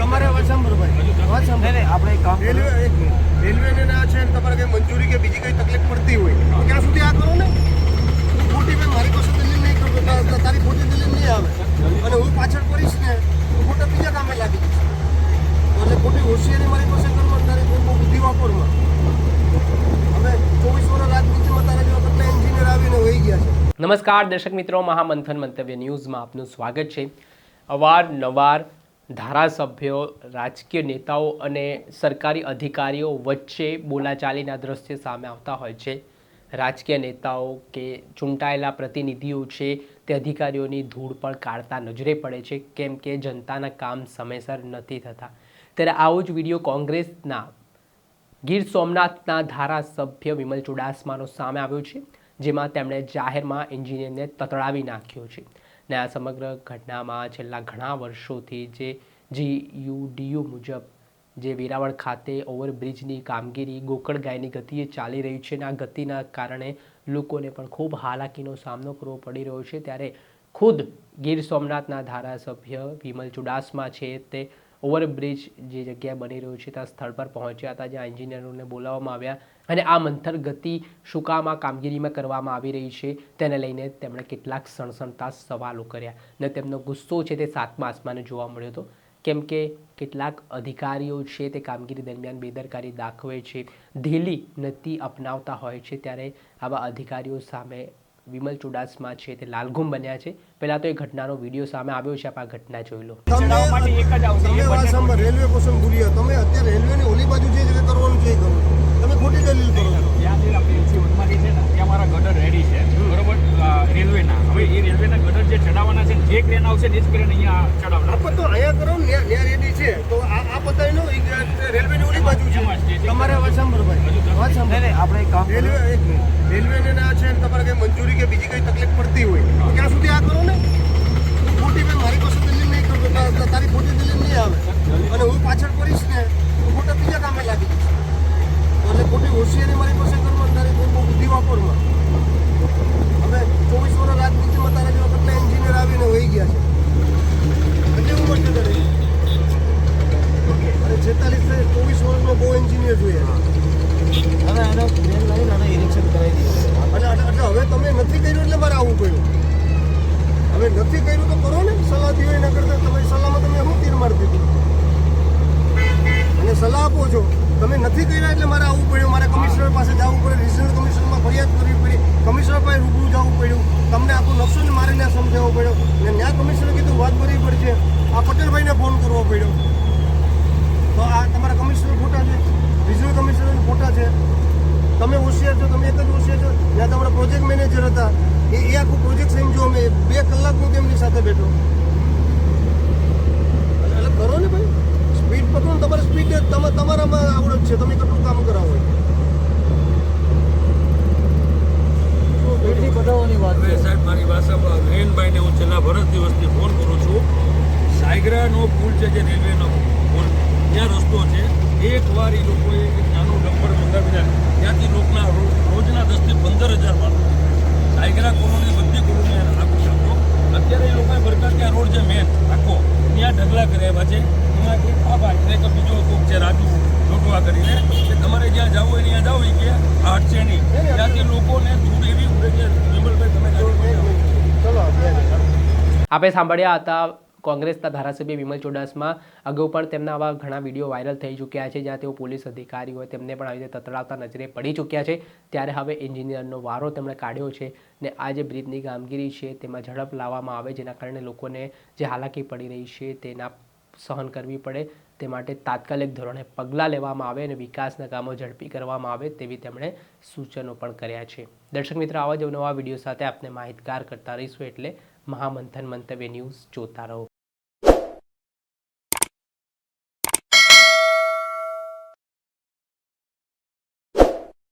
તમારે વાત સાંભળો ભાઈ, વાત સાંભળો. આપણે એક કામ રેલવે રેલવેને ના છે ને તમારે કઈ મંજૂરી કે બીજી કઈ તકલીફ પડતી હોય તો ત્યાં સુધી આ કરો ને. હું ખોટી ભાઈ મારી પાસે દલીલ નહીં કરતો, તારી ખોટી દલીલ નહીં આવે અને હું પાછળ પડીશ ને તો ખોટા બીજા કામે લાગી જઈશ. એટલે ખોટી હોશિયારી મારી પાસે કરવા તારી બહુ બુદ્ધિ વાપરમાં. હવે 24 વર્ષ રાજનીતિમાં તારા જેવા કેટલા એન્જિનિયર આવીને વહી ગયા છે. નમસ્કાર દર્શક મિત્રો, મહામંથન મંતવ્ય ન્યૂઝમાં આપનું સ્વાગત છે. અવારનવાર ધારાસભ્યો, રાજકીય નેતાઓ અને સરકારી અધિકારીઓ વચ્ચે બોલાચાલીના દ્રશ્ય સામે આવતા હોય છે. રાજકીય નેતાઓ કે ચૂંટાયેલા પ્રતિનિધિઓ છે તે અધિકારીઓની ધૂળ પણ કાઢતા નજરે પડે છે, કેમ કે જનતાના કામ સમયસર નથી થતા. ત્યારે આવો જ વિડીયો કોંગ્રેસના ગીર સોમનાથના ધારાસભ્ય વિમલ ચુડાસમાનો સામે આવ્યો છે, જેમાં તેમણે જાહેરમાં એન્જિનિયરને તતડાવી નાખ્યો છે. ને આ સમગ્ર ઘટનામાં છેલ્લા ઘણા વર્ષોથી જે GUDU મુજબ જે વેરાવળ ખાતે ઓવરબ્રિજની કામગીરી ગોકળ ગાયની ગતિએ ચાલી રહી છે, અને આ ગતિના કારણે લોકોને પણ ખૂબ હાલાકીનો સામનો કરવો પડી રહ્યો છે. ત્યારે ખુદ ગીર સોમનાથના ધારાસભ્ય વિમલ ચુડાસમા છે તે ઓવરબ્રિજ જે જગ્યાએ બની રહ્યું છે ત્યાં સ્થળ પર પહોંચ્યા હતા, જ્યાં એન્જિનિયરોને બોલાવવામાં આવ્યા અને આ મંથર ગતિ શું કામ આ કામગીરીમાં કરવામાં આવી રહી છે તેને લઈને તેમણે કેટલાક સણસણતા સવાલો કર્યા અને તેમનો ગુસ્સો છે તે સાતમા આસમાને જોવા મળ્યો હતો, કેમ કે કેટલાક અધિકારીઓ છે તે કામગીરી દરમિયાન બેદરકારી દાખવે છે, ઢીલી નીતિ અપનાવતા હોય છે. ત્યારે આવા અધિકારીઓ સામે વિમલ ચુડાસમા છે તે લાલઘુમ બન્યા છે. પહેલાં તો એ ઘટનાનો વિડીયો સામે આવ્યો છે, આપ આ ઘટના જોઈ લો. તમે વાત સાંભળો, રેલવે પસંદ ભૂલી તમે અત્યારે રેલવેની ઓલી બાજુ જે રીતે કરવાનું છે એ કરો. તમે ખોટી દલીલ કરો છો. ત્યાં જે આપણી એનસીઓમાં જે છે ને ત્યાં મારા ગટર રેડી છે, બરોબર, રેલવેના. હવે એ રેલવેના ગટર જે ચડાવવાના છે જે ક્રેન આવશે ને એ જ ક્રેન અહીંયા ચડાવવાના. આપણે તો અહીંયા કરો ને ત્યાં રેડી છે તો આ બતાવી લો રેલવેની ઓલી બાજુ છે. તમારે વાત સાંભળો ભાઈ, વાત સાંભળો. આપણે એક કામ રેલવેને ના છે ને તમારે કઈ મંજૂરી કે બીજી કઈ તકલીફ પડતી હોય તો ત્યાં સુધી આ કરો ને. હું ખોટી ભાઈ મારી પાસે દલીલ નહીં કરતો, તારી ખોટી દલીલ નહીં આવે અને હું પાછળ પડીશ ને તો ખોટા બીજા કામે લાગી જઈશ. એટલે ખોટી હોશિયારી મારી પાસે કરવા તારી બહુ બુદ્ધિ વાપરમાં. હવે 24 વર્ષ રાજનીતિમાં તારા જેવા કેટલા એન્જિનિયર આવીને વહી ગયા છે. કેટલી ઉંમર છે તારી? અને 46 24 વર્ષમાં બહુ એન્જિનિયર જોયા. હવે આનો ટ્રેન લઈને આને ઇલેક્શન કરાવી દીધું એટલે હવે તમે નથી કર્યું એટલે મારે આવવું પડ્યું. હવે નથી કર્યું તો કરો ને, સલાહ દીધો એના કરતાં તમારી સલાહમાં તમે શું તીર મારી દીધું અને સલાહ આપો છો. તમે નથી કર્યા એટલે મારે આવવું પડ્યું, મારે કમિશનર પાસે જવું પડે, રિજનલ કમિશનરમાં ફરિયાદ કરવી પડી, કમિશનર પાસે રૂબરૂ જવું પડ્યું, તમને આખો નકશો ને મારીને સમજાવવો પડ્યો અને ન્યાય કમિશનરે કીધું વાત કરવી પડશે. આ પટેલભાઈને ફોન કરવો પડ્યો. તો આ તમારા કમિશનર ખોટા છે, રિજનલ કમિશનર ખોટા છે. તમે હોશિયાર છો, તમે એક જ હોશિયાર છો. જ્યાં તમારા પ્રોજેક્ટ મેનેજર હતા એ આખું પ્રોજેક્ટ સમજો. અમે 2 કલાક હું તેમની સાથે બેઠો. એટલે કરો ને ભાઈ, સ્પીડ પકડો ને. તમારે સ્પીડ તમારામાં આવડત છે, તમે કેટલું કામ કરાવો. સ્પીડથી બધાઓની વાત છે. સાહેબ, મારી ભાષામાં રેનભાઈને હું છેલ્લા વર્ષ દિવસથી ફોન કરું છું. સાયગ્રાનો પુલ છે જે રેલવેનો પુલ, ત્યાં રસ્તો છે. એકવાર એ લોકોએ એક નાનું ડમ્પર મંગાવી દીધા, ત્યાંથી લોકના રોજના 10 થી 15 હજાર માણસો સાયગ્રા કોલોની બધી કોલોની આખું આપો. અત્યારે એ લોકોએ બરકા ત્યાં રોડ છે મેન આખો, ત્યાં ઢગલા કર્યા છે. એમાં એક બાબા એક બીજો કોક છે રાજુ લોટવા કરીને કે તમારે જ્યાં જવું હોય ત્યાં જાવ કે આ હટશે નહીં. ત્યાંથી લોકોને ધૂળ એવી ઉડે છે. વિમલભાઈ તમે ચલો આપણે સાંભળ્યા હતા કોંગ્રેસના ધારાસભ્ય વિમલ ચુડાસમા. અગાઉ પણ તેમના આવા ઘણા વિડીયો વાયરલ થઈ ચૂક્યા છે, જ્યાં તેઓ પોલીસ અધિકારી હોય તેમને પણ આવી રીતે તતડાવતા નજરે પડી ચૂક્યા છે. ત્યારે હવે એન્જિનિયરનો વારો તેમણે કાઢ્યો છે ને આ જે બ્રિજની કામગીરી છે તેમાં ઝડપ લાવવામાં આવે, જેના કારણે લોકોને જે હાલાકી પડી રહી છે તેના સહન કરવી પડે, તે માટે તાત્કાલિક ધોરણે પગલાં લેવામાં આવે અને વિકાસના કામો ઝડપી કરવામાં આવે તેવી તેમણે સૂચનો પણ કર્યા છે. દર્શક મિત્રો, આવા જ નવા વિડીયો સાથે આપને માહિતગાર કરતા રહીશું, એટલે મહામંથન મંતવ્ય ન્યૂઝ જોતા રહો.